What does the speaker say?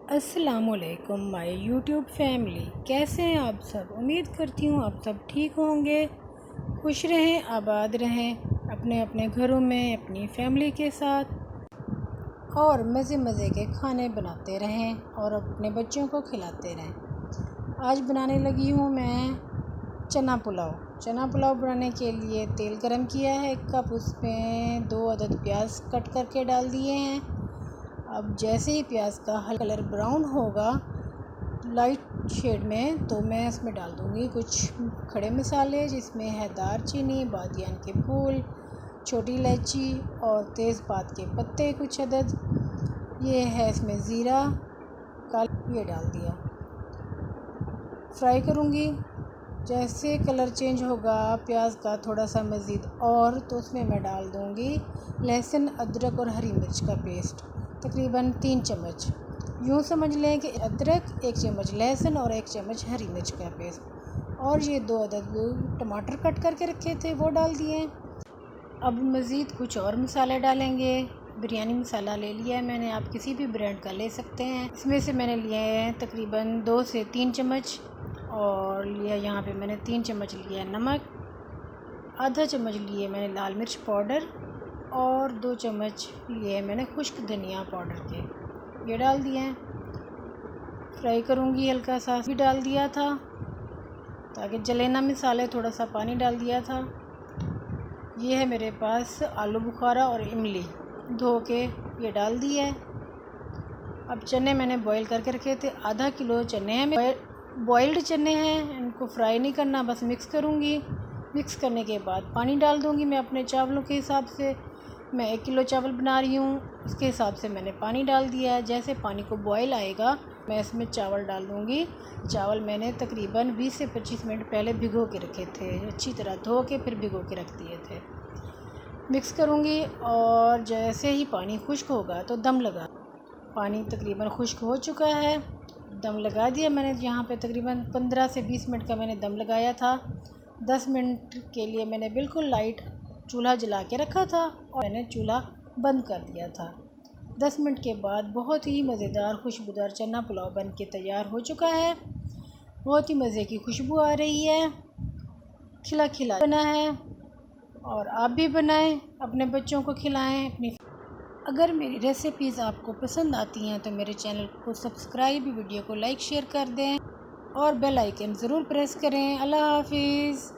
अस्सलामुअलैकुम my YouTube family, कैसे हैं आप सब। उम्मीद करती हूँ आप सब ठीक होंगे, खुश रहें, आबाद रहें अपने अपने घरों में अपनी फैमिली के साथ और मज़े मज़े के खाने बनाते रहें और अपने बच्चों को खिलाते रहें। आज बनाने लगी हूँ मैं चना पुलाव बनाने के लिए तेल गरम किया है 1 कप, उसमें 2 अदद प्याज कट करके डाल दिए हैं। अब जैसे ही प्याज का हल्का कलर ब्राउन होगा लाइट शेड में, तो मैं इसमें डाल दूँगी कुछ खड़े मसाले, जिसमें है दालचीनी, बादियान के फूल, छोटी इलायची और तेज़पात के पत्ते कुछ अदद। ये है इसमें ज़ीरा, ये डाल दिया। फ्राई करूँगी। जैसे कलर चेंज होगा प्याज का थोड़ा सा मज़ीद और, तो उसमें मैं डाल दूँगी लहसुन, अदरक और हरी मिर्च का पेस्ट, तकरीबन 3 चम्मच। यूँ समझ लें कि अदरक, 1 चम्मच लहसुन और 1 चम्मच हरी मिर्च का पेस्ट, और ये 2 अदद टमाटर कट करके रखे थे वो डाल दिए। अब मज़ीद कुछ और मसाले डालेंगे। बिरयानी मसाला ले लिया है मैंने, आप किसी भी ब्रांड का ले सकते हैं। इसमें से मैंने लिए हैं तकरीबन 2 से 3 चम्मच, और लिया यहाँ पे मैंने 3 चम्मच लिया है नमक, आधा चम्मच लिए मैंने लाल मिर्च पाउडर, और 2 चम्मच लिए मैंने खुश्क धनिया पाउडर के, ये डाल दिए हैं। फ्राई करूँगी, हल्का सा भी डाल दिया था ताकि जले ना मसाले, थोड़ा सा पानी डाल दिया था। ये है मेरे पास आलू बुखारा और इमली धो के, ये डाल दी है। अब चने मैंने बॉईल करके रखे थे, आधा किलो चने हैं, बॉइल्ड चने हैं, इनको फ्राई नहीं करना, बस मिक्स करूँगी। मिक्स करने के बाद पानी डाल दूँगी मैं अपने चावलों के हिसाब से। मैं 1 किलो चावल बना रही हूँ, उसके हिसाब से मैंने पानी डाल दिया है। जैसे पानी को बॉईल आएगा मैं इसमें चावल डाल दूँगी। चावल मैंने तकरीबन 20 से 25 मिनट पहले भिगो के रखे थे, अच्छी तरह धो के फिर भिगो के रख दिए थे। मिक्स करूँगी और जैसे ही पानी खुश्क होगा तो दम लगा। पानी तकरीबन खुश्क हो चुका है, दम लगा दिया मैंने। यहाँ पे तकरीबन 15 से 20 मिनट का मैंने दम लगाया था। 10 मिनट के लिए मैंने बिल्कुल लाइट चूल्हा जला के रखा था और मैंने चूल्हा बंद कर दिया था। 10 मिनट के बाद बहुत ही मज़ेदार खुशबूदार चना पुलाव बन के तैयार हो चुका है। बहुत ही मज़े की खुशबू आ रही है, खिला खिला बना है, और आप भी बनाएं, अपने बच्चों को खिलाएं। अगर मेरी रेसिपीज़ आपको पसंद आती हैं तो मेरे चैनल को सब्सक्राइब, वीडियो को लाइक शेयर कर दें और बेल आइकन ज़रूर प्रेस करें। अल्लाह हाफिज़।